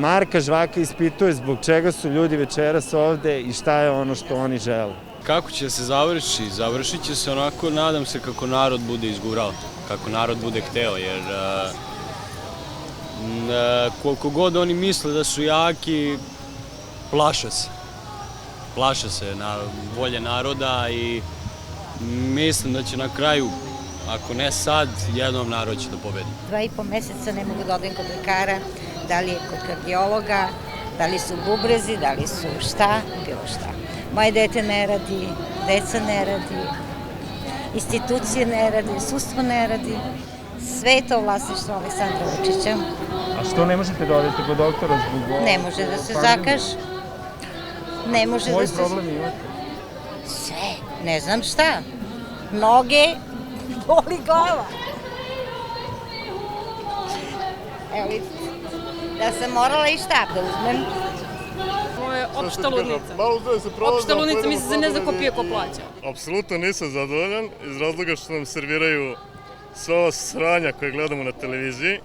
Marka Žvaka ispituje zbog čega su ljudi večeras ovde i šta je ono što oni žele. Kako će se završi? Završit će se onako, nadam se, kako narod bude izgurao, kako narod bude hteo, jer koliko god oni misle da su jaki, plaše se. Plaše se na volje naroda i mislim da će na kraju, ako ne sad, jednom narod će da pobedi. 2,5 meseca ne mogu da odem kod lekara, da li je kod kardiologa, da li su bubrezi, da li su šta, bilo šta. Moje dete ne radi, deca ne radi, institucije ne radi, sudstvo ne radi. Sve je to vlasništvo Aleksandra Vučića. A što ne možete da odete kod doktora zbog ovoga? Ne može da se zakaže. Ne može da se... Koji problem imate? Sve, ne znam šta. Noge, boli glava. Evo vidite, da sam morala i štab da uzmem. Ovo je opšta ludnica. Opšta ludnica, mislim se ne zna ko pije, ko plaća. Apsolutno nisam zadovoljan iz razloga što nam serviraju sva ova sranja koje gledamo na televiziji,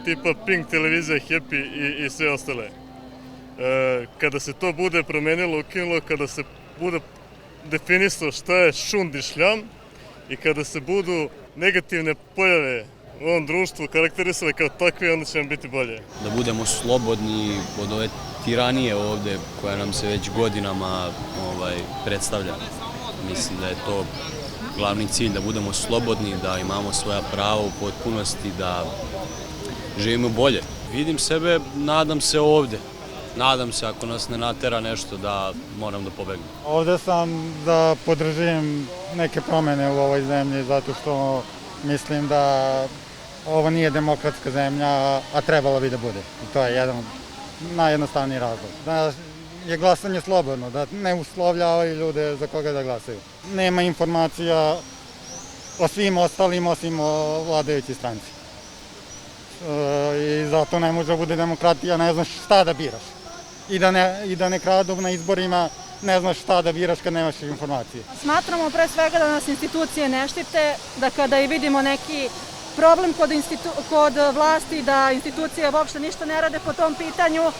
tipa Pink televizija, Happy i sve ostale. Kada se to bude promenilo, ukinulo, kada se bude definisalo šta je šund i šljam i kada se budu negativne pojave u ovom društvu karakterisale kao takve, onda će nam biti bolje. Da budemo slobodni od ove tiranije ovde koja nam se već godinama predstavlja. Mislim da je to glavni cilj, da budemo slobodni, da imamo svoja prava u potpunosti, da živimo bolje. Vidim sebe, nadam se ovde. Nadam se, ako nas ne natera nešto, da moram da pobegnem. Ovde sam da podržim neke promene u ovoj zemlji, zato što mislim da ovo nije demokratska zemlja, a trebalo bi da bude. I to je jedan najjednostavniji razlog. Da je glasanje slobodno, da ne uslovljavaju ljude za koga da glasaju. Nema informacija o svim ostalim osim o vladajućoj stranci. I zato ne može da bude demokratija, ne znaš šta da biraš. I da ne kradu na izborima, ne znaš šta da biraš kad nemaš informacije. Smatramo pre svega da nas institucije ne štite, da kada i vidimo neki problem kod vlasti, da institucije uopšte ništa ne rade po tom pitanju,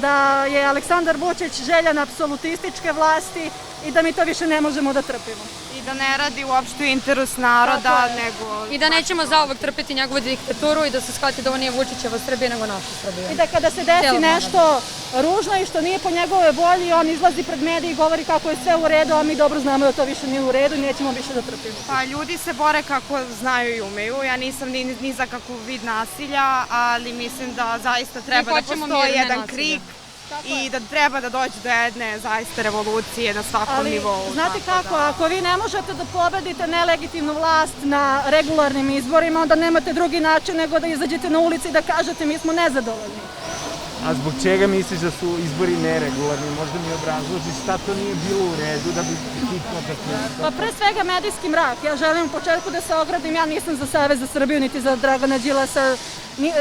da je Aleksandar Vučić željan apsolutističke vlasti i da mi to više ne možemo da trpimo. I da ne radi uopšte u interes naroda, nego... I da nećemo zauvek trpeti njegovu diktaturu i da se shvati da ovo nije Vučićeva Srbija, nego naša Srbija. I da kada se desi nešto ružno i što nije po njegove volji, on izlazi pred medije i govori kako je sve u redu, a mi dobro znamo da to više nije u redu i nećemo više da trpimo. Pa ljudi se bore kako znaju i umeju. Ja nisam ni za kakvu vid nasilja, ali mislim da zaista treba da postoji jedan krik i da treba da dođe do jedne zaista revolucije na svakom nivou. Ali znate kako, ako vi ne možete da pobedite nelegitimnu vlast na regularnim izborima, onda nemate drugi način nego da izađete na ulici i da kažete mi smo nezadovoljni. A zbog čega misliš da su izbori neregularni? Možda mi obrazložiš šta to nije bilo u redu da bi hitno tako... Pa pre svega medijski mrak. Ja želim u početku da se ogradim, ja nisam za Savez za Srbiju niti za Dragana Đilasa,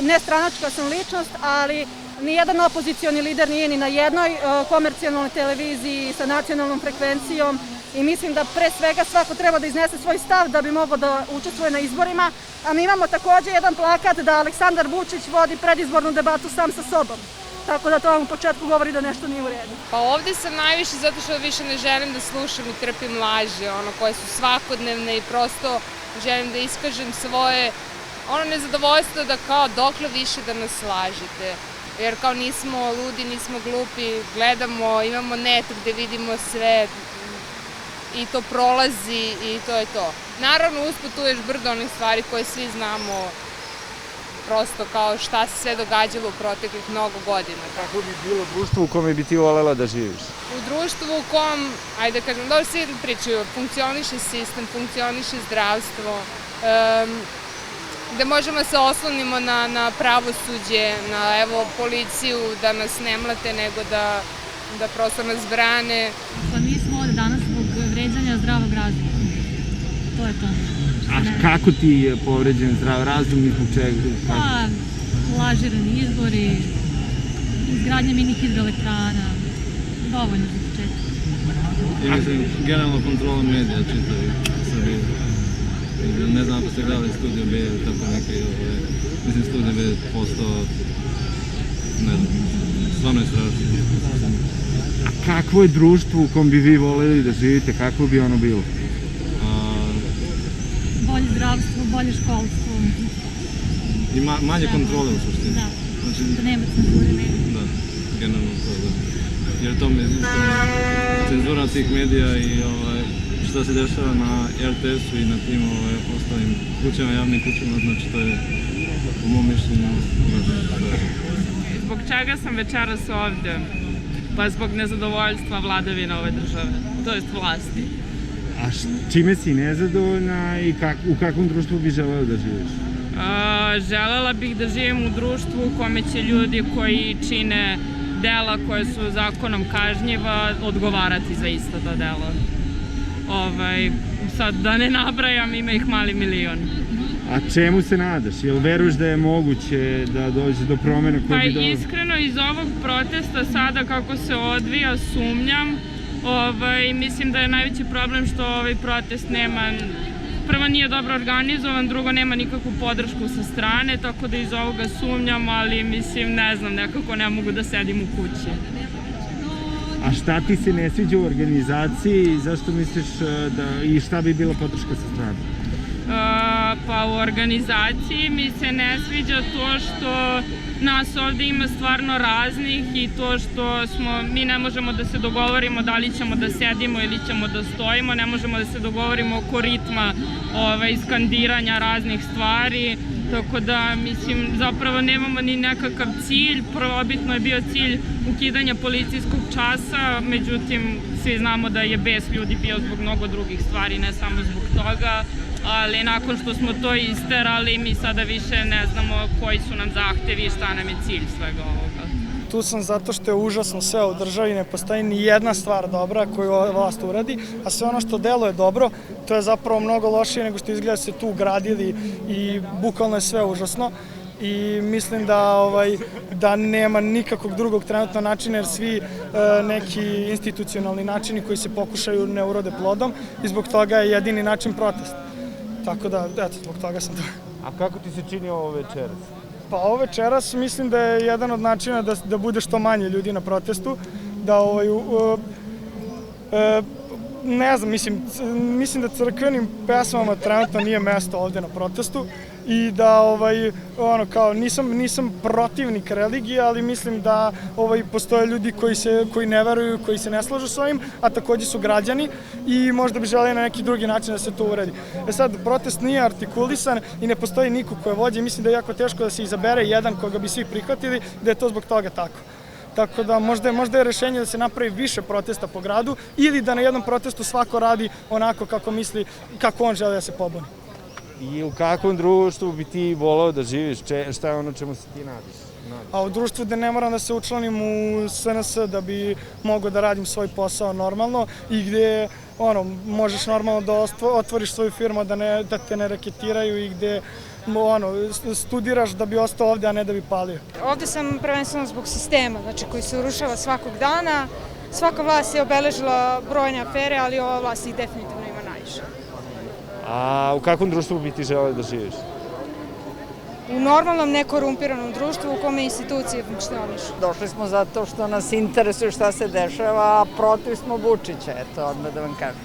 ne stranačka sam ličnost, ali nijedan opozicioni lider nije ni na jednoj komercijalnoj televiziji sa nacionalnom frekvencijom i mislim da pre svega svako treba da iznese svoj stav da bi mogao da učestvuje na izborima, a mi imamo takođe jedan plakat da Aleksandar Vučić vodi predizbornu debatu sam sa sobom. Tako da to vam u početku govori da nešto nije u redu. Pa ovde sam najviše zato što više ne želim da slušam i trpim laže, koje su svakodnevne i prosto želim da iskažem svoje nezadovoljstvo da kao dokle više da nas lažete. Jer kao nismo ludi, nismo glupi, gledamo, imamo net gde vidimo sve i to prolazi i to je to. Naravno, usput tu je još brdo onih stvari koje svi znamo, prosto kao šta se sve događalo u proteklih mnogo godina. Kako bi bilo društvo u kome bi ti volela da živiš? U društvu u kom, ajde kažem, dobro svi pričaju, funkcioniše sistem, funkcioniše zdravstvo, gde možemo se oslonimo na pravosuđe, na policiju, da nas ne mlate, nego da prosto nas brane. Pa mi smo ovde danas zbog vređanja zdravog razuma. To je to. A kako ti je povređen zdrav razum i zbog čega? Pa, lažirani izbori, izgradnja mini hidroelektrana, dovoljno za početak. I mislim, generalno kontrola medija čitavi Srbije. Ne znam ako ste gledali Studio B ili tako neke, mislim Studio B postao, ne znam, stvarno je strašno. A kakvo je društvo u kom bi vi voljeli da živite, kako bi ono bilo? Bolje zdravstvo, bolje školstvo. I manje kontrole u suštini. Da, da nema cenzure medija. Da, generalno to, da. Jer to me cenzura tih medija i šta se dešava na RTS-u i na tim ostalim kućama, javnim kućama, znači to je po mom mišljenju Zbog čega sam večeras ovde? Pa zbog nezadovoljstva vladavina ove države, to jest vlasti. A čime si nezadovoljna i u kakvom društvu bi želeo da živiš? Želela bih da živim u društvu u kome će ljudi koji čine dela koje su zakonom kažnjiva odgovarati za isto to delo. Sad da ne nabrajam, ima ih mali milion. A čemu se nadaš? Jel veruješ da je moguće da dođe do promjena koje bi dolaze? Pa iskreno iz ovog protesta sada kako se odvija sumnjam. Mislim da je najveći problem što ovaj protest nema, prvo nije dobro organizovan, drugo nema nikakvu podršku sa strane, tako da iz ovoga sumnjam, ali mislim, ne znam, nekako ne mogu da sedim u kući. A šta ti se ne sviđa u organizaciji i zašto misliš i šta bi bila podrška sa strane? Pa u organizaciji mi se ne sviđa to što nas ovde ima stvarno raznih i to što mi ne možemo da se dogovorimo da li ćemo da sedimo ili ćemo da stojimo, ne možemo da se dogovorimo oko ritma skandiranja raznih stvari, tako da mislim zapravo nemamo ni nekakav cilj, prvobitno je bio cilj ukidanja policijskog časa, međutim svi znamo da je bes ljudi bio zbog mnogo drugih stvari, ne samo zbog toga, ali nakon što smo to isterali mi sada više ne znamo koji su nam zahtevi i šta nam je cilj svega ovoga. Tu sam zato što je užasno sve u državi, ne postoji ni jedna stvar dobra koju vlast uradi, a sve ono što deluje dobro, to je zapravo mnogo lošije nego što izgleda se tu gradili i bukvalno je sve užasno. I mislim da nema nikakvog drugog trenutno načina jer svi neki institucionalni načini koji se pokušaju ne urode plodom i zbog toga je jedini način protest. Tako da, eto, zbog toga sam to. A kako ti se čini ovo večeras? Pa ovo večeras mislim da je jedan od načina da bude što manje ljudi na protestu, da ne znam, mislim da crkvenim pesmama trenutno nije mesto ovde na protestu i da nisam protivnik religije, ali mislim da postoje ljudi koji ne veruju, koji se ne slažu s ovim, a takođe su građani i možda bi želeli na neki drugi način da se to uredi. Sad, protest nije artikulisan i ne postoji niko ko je vođa i mislim da je jako teško da se izabere jedan koga bi svi prihvatili, da je to zbog toga tako. Tako da možda je rešenje da se napravi više protesta po gradu ili da na jednom protestu svako radi onako kako misli, kako on želi da se pobuni. I u kakvom društvu bi ti volao da živiš? Šta je ono čemu se ti nadiš? A u društvu gde ne moram da se učlanim u SNS da bi mogao da radim svoj posao normalno i gde možeš normalno da otvoriš svoju firmu, da te ne reketiraju i gde studiraš da bi ostao ovde, a ne da bi palio. Ovde sam prvenstveno zbog sistema, znači koji se urušava svakog dana. Svaka vlast je obeležila brojne afere, ali ova vlast ih definitivno ima najviše. A u kakvom društvu bi ti želeo da živiš? U normalnom, nekorumpiranom društvu u kome institucije funkcionišu. Došli smo zato što nas interesuje šta se dešava, a protiv smo Vučića, eto, odmah da vam kažem.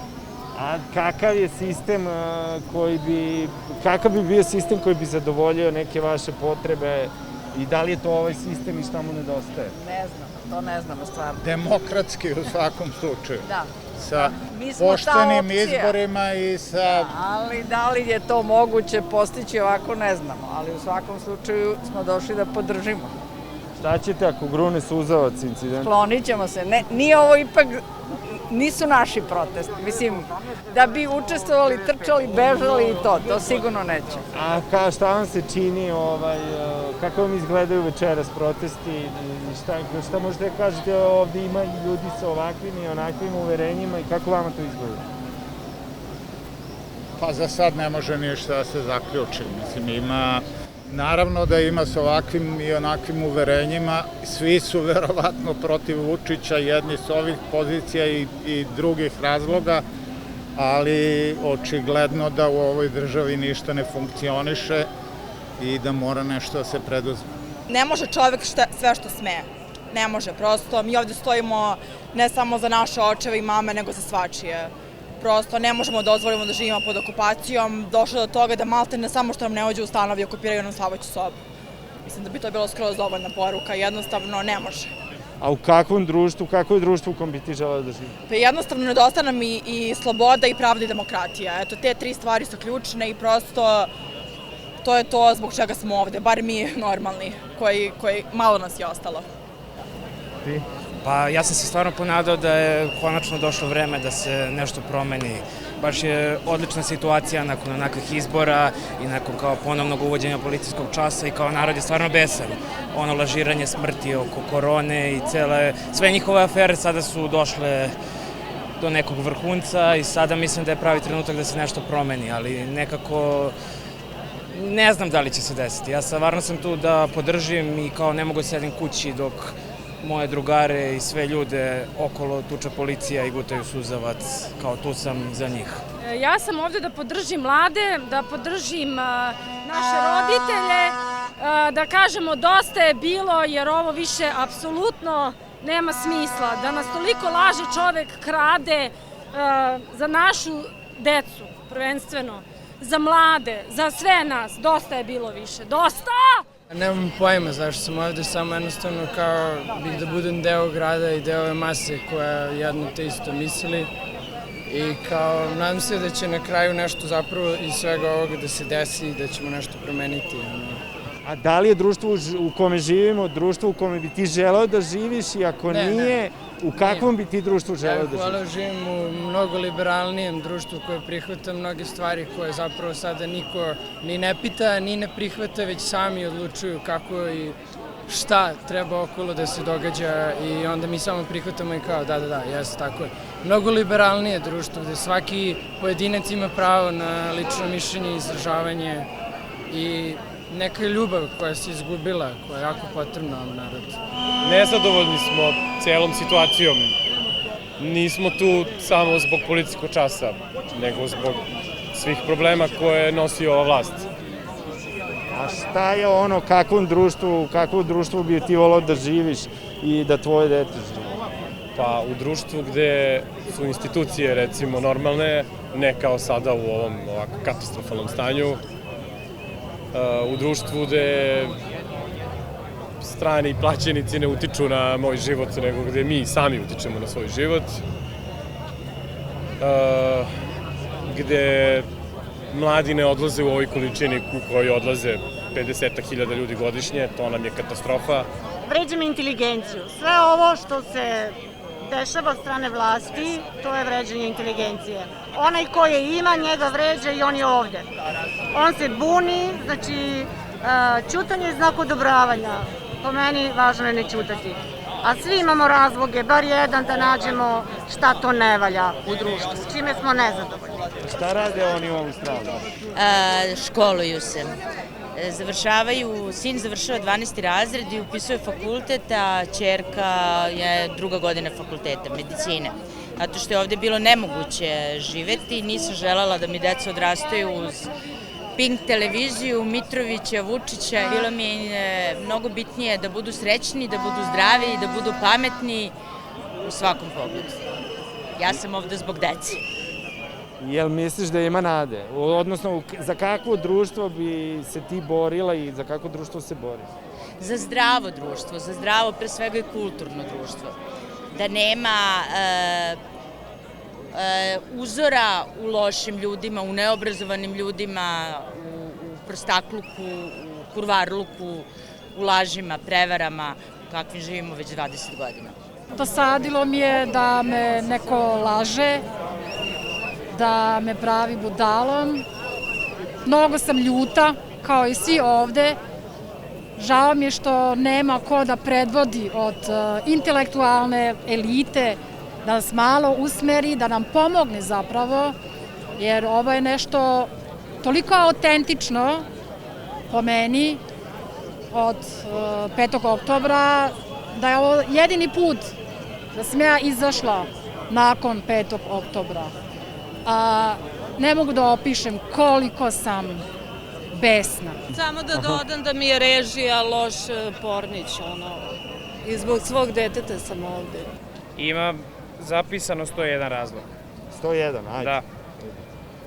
A kakav je sistem kakav bi bio sistem koji bi zadovoljio neke vaše potrebe i da li je to ovaj sistem i šta mu nedostaje? Ne znam, to ne znamo stvarno. Demokratski u svakom slučaju. Da. Sa poštenim izborima i sa... Ali da li je to moguće postići ovako ne znamo, ali u svakom slučaju smo došli da podržimo. Šta ćete ako grune suzavac incident? Sklonit ćemo se. Nije ovo ipak, nisu naši protesti. Mislim, da bi učestvovali, trčali, bežali i to sigurno neće. A šta vam se čini, kako vam izgledaju večeras protesti i šta možete da kažete, ovde ima ljudi sa ovakvim i onakvim uverenjima i kako vama to izgleda? Pa za sad ne može ništa da se zaključi. Mislim, naravno da ima sa ovakvim i onakvim uverenjima, svi su verovatno protiv Vučića, jedni s ovih pozicija i drugih razloga, ali očigledno da u ovoj državi ništa ne funkcioniše i da mora nešto da se preduzme. Ne može čovek sve što sme. Ne može, prosto. Mi ovde stojimo ne samo za naše očeve i mame, nego za svačije. Prosto ne možemo da dozvolimo da živimo pod okupacijom. Došlo do toga da malte ne samo što nam ne uđu u stanovi, okupiraju nam spavaću sobu. Mislim da bi to bilo skroz dovoljna poruka, jednostavno ne može. A u kakvom društvu, kako je društvo u kom bi ti želeo da živi? Pa jednostavno nedostaje nam i sloboda i pravda i demokratija. Eto, te 3 stvari su ključne i prosto to je to zbog čega smo ovde, bar mi normalni, koji malo nas je ostalo. Ti? Pa ja sam se stvarno ponadao da je konačno došlo vreme da se nešto promeni. Baš je odlična situacija nakon onakvih izbora i nakon kao ponovnog uvođenja policijskog časa i kao narod je stvarno besan. Ono lažiranje smrti oko korone i sve njihove afere sada su došle do nekog vrhunca i sada mislim da je pravi trenutak da se nešto promeni, ali nekako ne znam da li će se desiti. Ja stvarno sam tu da podržim i kao ne mogu da sedim kući dok moje drugare i sve ljude okolo tuče policija i gutaju suzavac, kao tu sam za njih. Ja sam ovde da podržim mlade, da podržim naše roditelje, da kažemo dosta je bilo jer ovo više apsolutno nema smisla. Da nas toliko laže čovek, krade za našu decu prvenstveno, za mlade, za sve nas, dosta je bilo više. Dosta! Nemam pojma zašto sam ovde, samo jednostavno kao bih da budem deo grada i deo ove mase koja jedno te isto misli i kao nadam se da će na kraju nešto zapravo iz svega ovoga da se desi i da ćemo nešto promeniti. A da li je društvo u kome živimo, društvo u kome bi ti želeo da živiš i ako nije, u kakvom bi ti društvu želeo da živiš? Ja bih živim u mnogo liberalnijem društvu koje prihvata mnoge stvari koje zapravo sada niko ni ne pita, ni ne prihvata, već sami odlučuju kako i šta treba okolo da se događa i onda mi samo prihvatamo i kao da, jeste tako je. Mnogo liberalnije društvo gde svaki pojedinac ima pravo na lično mišljenje i izražavanje i neka ljubav koja se izgubila, koja je jako potrebna ovom narodu. Nezadovoljni smo celom situacijom. Nismo tu samo zbog policijskog časa, nego zbog svih problema koje nosi ova vlast. A šta je ono, kakvo društvo bi ti volao da živiš i da tvoje dete živi? Pa u društvu gde su institucije recimo normalne, ne kao sada u ovom ovako katastrofalnom stanju, u društvu gde strani plaćenici ne utiču na moj život, nego gde mi sami utičemo na svoj život, gde mladi ne odlaze u ovoj količini u kojoj odlaze 50.000 ljudi godišnje, to nam je katastrofa. Vređam inteligenciju. Sve ovo što se dešava od strane vlasti, to je vređanje inteligencije. Onaj ko je ima, njega vređa i on je ovde. On se buni, znači ćutanje je znak odobravanja. Po meni važno je ne ćutati. A svi imamo razloge, bar jedan da nađemo šta to ne valja u društvu, s čime smo nezadovoljni. Šta rade oni u Australiji? Školuju se. Sin završava 12. razred i upisuje fakultet, a ćerka je 2. godina fakulteta, medicine. Zato što je ovde bilo nemoguće živeti, nisam želela da mi deca odrastaju uz Pink televiziju, Mitrovića, Vučića. Bilo mi je mnogo bitnije da budu srećni, da budu zdravi, da budu pametni u svakom pogledu. Ja sam ovde zbog dece. Jel misliš da ima nade? Odnosno, za kakvo društvo bi se ti borila i za kakvo društvo se boriš? Za zdravo društvo, za zdravo, pre svega i kulturno društvo. Da nema uzora u lošim ljudima, u neobrazovanim ljudima, u prostakluku, u kurvarluku, u lažima, prevarama, kakvim živimo već 20 godina. Dosadilo mi je da me neko laže, da me pravi budalom. Mnogo sam ljuta, kao i svi ovde. Žao mi je što nema ko da predvodi od intelektualne elite, da nas malo usmeri, da nam pomogne zapravo, jer ovo je nešto toliko autentično po meni od 5. oktobra, da je ovo jedini put da sam ja izašla nakon 5. oktobra. A ne mogu da opišem koliko sam besna. Samo da dodam da mi je režija loš Pornić, i zbog svog deteta sam ovde. Ima zapisano 101 razlog. 101, ajde. Da.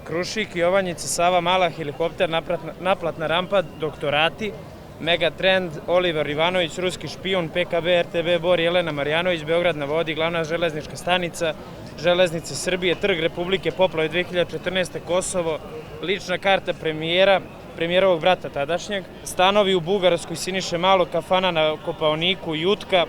Krušik, Jovanjica, Sava Mala, helikopter, naplatna rampa, doktorati, Megatrend, Oliver Ivanović, Ruski špijun, PKB, RTB Bor, Jelena Marjanović, Beograd na vodi, glavna železnička stanica, Železnice Srbije, Trg Republike, poplave 2014. Kosovo, lična karta premijerovog brata tadašnjeg, stanovi u Bugarskoj, Siniše Malo, kafana na Kopaoniku, Jutka,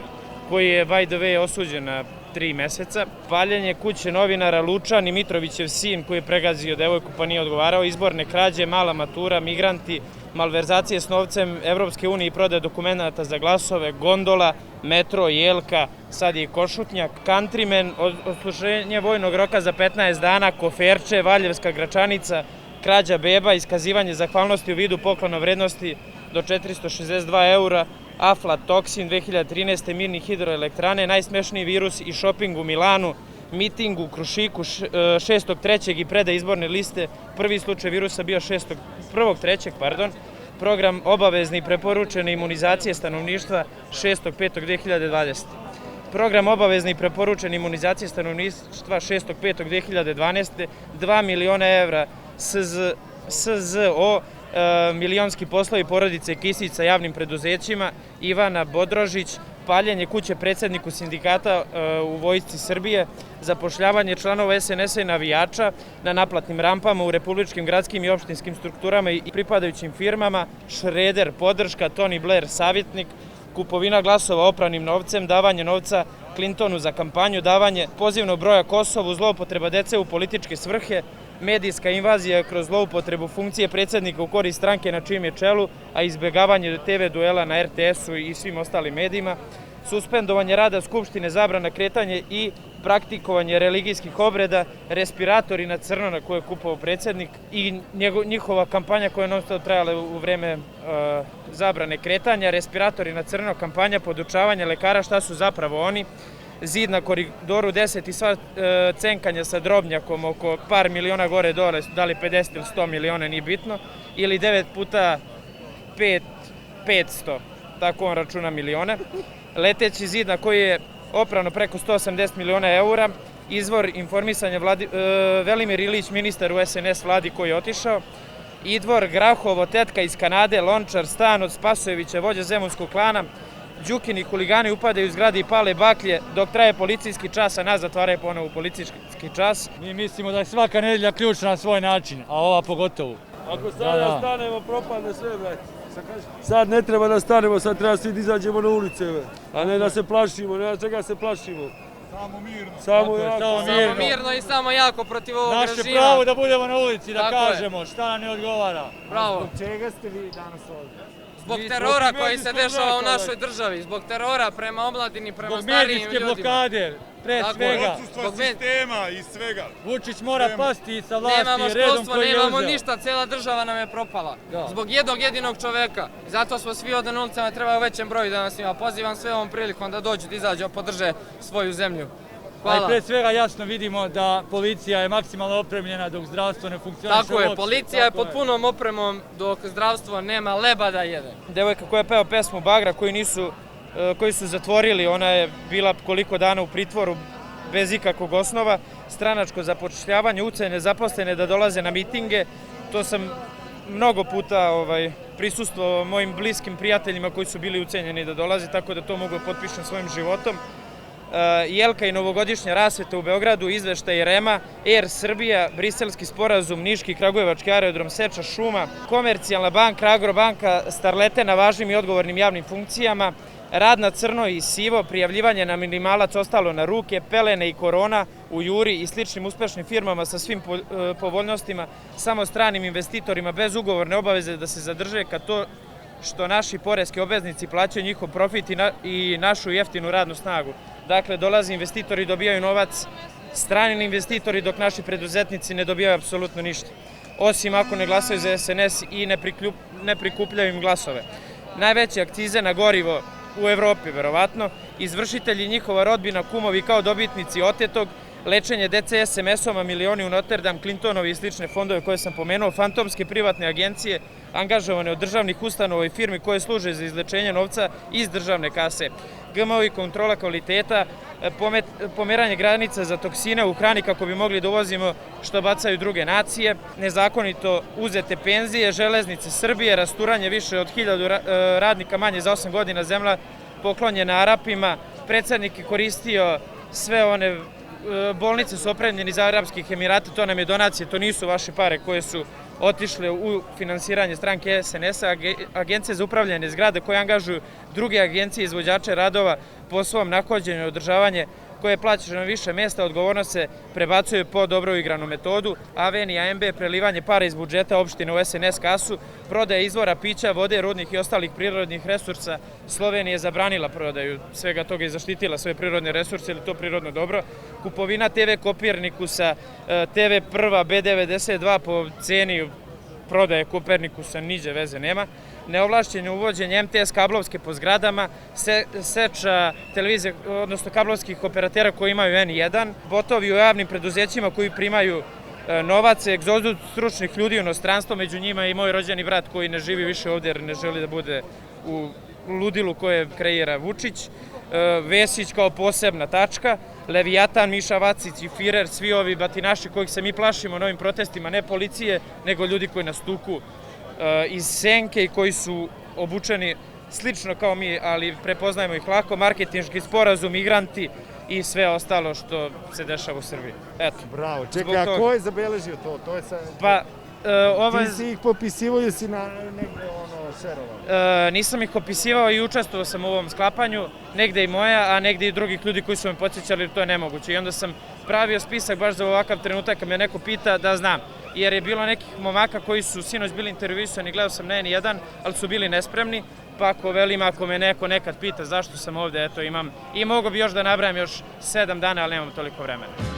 koji je by the way osuđen na 3 meseca, paljenje kuće novinara Lučan i Mitrovićev sin koji je pregazio devojku pa nije odgovarao, izborne krađe, mala matura, migranti, malverzacije s novcem Evropske unije i prodaje dokumenta za glasove, gondola, metro, Jelka, sad je i Košutnjak, Countryman, odsluženje vojnog roka za 15 dana, koferče, Valjevska Gračanica, krađa beba, iskazivanje zahvalnosti u vidu poklona vrednosti do 462 eura, aflatoksin 2013. mirni hidroelektrane, najsmešniji virus i šoping u Milanu, miting u Krušiku 6.3. i predaj izborne liste, prvi slučaj virusa bio 1.3. Program obavezne i preporučene imunizacije stanovništva 6.5.2020. Program obavezne i preporučene imunizacije stanovništva 6.5.2012. 2 miliona evra SZO, milionski poslovi porodice Kisić sa javnim preduzećima, Ivana Bodrožić, paljenje kuće predsjedniku sindikata u Vojsci Srbije, zapošljavanje članova SNS-a i navijača na naplatnim rampama u republičkim, gradskim i opštinskim strukturama i pripadajućim firmama, Šreder podrška, Tony Blair savjetnik, kupovina glasova opranim novcem, davanje novca Clintonu za kampanju, davanje pozivnog broja Kosovu, zloupotreba dece u političke svrhe, medijska invazija kroz zloupotrebu funkcije predsjednika u korist stranke na čijem je čelu, a izbjegavanje TV duela na RTS-u i svim ostalim medijima, suspendovanje rada Skupštine, zabrana kretanje i praktikovanje religijskih obreda, respiratori na crno na koje je kupovao predsjednik i njihova kampanja koja je non-stop trajala u vreme zabrane kretanja, respiratori na crno, kampanja podučavanja lekara šta su zapravo oni, zid na koridoru 10 i sva cenkanja sa drobnjakom oko par miliona gore dole, da li 50 ili 100 miliona, nije bitno, ili 9 puta 500, tako on računa milione. Leteći zid na koji je oprano preko 180 miliona eura, izvor informisanja Velimir Ilić, ministar u SNS vladi koji je otišao, Idvor Grahovo, tetka iz Kanade, Lončar, stan od Spasojevića, vođa zemunskog klana, Đukini huligani upadaju u zgradi i pale baklje dok traje policijski čas, a nas zatvaraju ponovo u policijski čas. Mi mislimo da je svaka nedelja ključna na svoj način, a ova pogotovo. Ako sada stanemo, propadne sve, brać. Sad ne treba da stanemo, sad treba svi da izađemo na ulice, a ne da se plašimo, ne da čega se plašimo. Samo mirno. Samo mirno i samo jako protiv ovog režima. Naše pravo da budemo na ulici, da kažemo šta nam ne odgovara. Bravo. Zbog čega ste vi danas ovdje? Zbog terora koji se dešava u našoj državi, zbog terora prema omladini, prema starijim ljudima. Zbog medijske blokade, pre svega. Zbog sistema i svega. Vučić mora pasti sa vlasti redom koji je uzeo. Nemamo školstvo, nemamo ništa, cijela država nam je propala. Zbog jednog jedinog čoveka. Zato smo svi ovdje na ulicama, treba u većem broju da nas ima. Pozivam sve ovom prilikom da dođu, da izađu, podrže svoju zemlju. Hvala. A pre svega jasno vidimo da policija je maksimalno opremljena dok zdravstvo ne funkcioniše. Tako je, policija je pod punom opremom dok zdravstvo nema leba da jede. Devojka koja je peo pesmu Bagra koji su zatvorili, ona je bila koliko dana u pritvoru bez ikakvog osnova, stranačko zapošljavanje, ucene zaposlene da dolaze na mitinge, to sam mnogo puta prisustvovao mojim bliskim prijateljima koji su bili ucenjeni da dolaze, tako da to mogu da potpišem svojim životom. Jelka i novogodišnja rasveta u Beogradu, izveštaj REM-a, Air Srbija, briselski sporazum, Niški Kragujevački aerodrom, seča šuma, Komercijalna banka, Agrobanka, starlete na važnim i odgovornim javnim funkcijama, rad na crno i sivo, prijavljivanje na minimalac ostalo na ruke, pelene i korona u Juri i sličnim uspešnim firmama sa svim povoljnostima, samo stranim investitorima bez ugovorne obaveze da se zadrže kad to što naši poreski obveznici plaćaju njihov profit i našu jeftinu radnu snagu. Dakle, dolaze investitori, dobijaju novac, strani investitori, dok naši preduzetnici ne dobijaju apsolutno ništa. Osim ako ne glasaju za SNS i ne prikupljaju im glasove. Najveće akcize na gorivo u Evropi, verovatno, izvršitelji njihova rodbina, kumovi kao dobitnici otetog, lečenje dece SMS-om, a milioni u Notre Dame, Clintonovi i slične fondove koje sam pomenuo, fantomske privatne agencije angažovane od državnih ustanova i firmi koje služe za izlečenje novca iz državne kase, GMO i kontrola kvaliteta, pomeranje granica za toksine u hrani kako bi mogli da uvozimo što bacaju druge nacije, nezakonito uzete penzije, Železnice Srbije, rasturanje više od 1000 radnika manje za 8 godina, zemlja poklonjena Arapima, predsednik je koristio sve one bolnice su opremljeni iz Arapskih Emirata, to nam je donacije, to nisu vaše pare koje su otišle u finansiranje stranke SNS-a, agencije za upravljanje zgrade koje angažuju druge agencije izvođače radova po svom nahođenju i održavanje koje je plaćeno na više mesta, odgovornost se prebacuje po dobro igranu metodu, AVN i AMB, prelivanje para iz budžeta opštine u SNS kasu, prodaja izvora pića, vode, rudnih i ostalih prirodnih resursa. Slovenija je zabranila prodaju svega toga i zaštitila svoje prirodne resurse, ili to prirodno dobro. Kupovina TV Kopernikusa, TV Prva, B92 po ceni prodaje Kopernikusa, niđe veze nema. Neovlašćenje uvođenje MTS kablovske po zgradama, seča televizije, odnosno kablovskih operatera koji imaju N1, botovi u javnim preduzećima koji primaju novac, egzodus stručnih ljudi u inostranstvo, među njima i moj rođeni brat koji ne živi više ovde jer ne želi da bude u ludilu koje kreira Vučić, Vesić kao posebna tačka, Levijatan, Miša Vacić i Firer, svi ovi batinaši kojih se mi plašimo na ovim protestima, ne policije, nego ljudi koji nas tuku iz senke i koji su obučeni slično kao mi, ali prepoznajemo ih lako, marketinški sporazum, migranti i sve ostalo što se dešava u Srbiji. Eto. Bravo. Čekaj, a ko je zabeležio to? To je sad... Pa, ti si ih popisivao ili si negde šerovao? Nisam ih popisivao i učestvovao sam u ovom sklapanju, negde i moja, a negde i drugih ljudi koji su me podsjećali, to je nemoguće. I onda sam pravio spisak baš za ovakav trenutak kad me neko pita da znam. Jer je bilo nekih momaka koji su sinoć bili intervjuisani, gledao sam na N1, ali su bili nespremni, pa ako velim, ako me neko nekad pita zašto sam ovde, eto imam, i mogu bi još da nabrajam još 7 dana, ali nemam toliko vremena.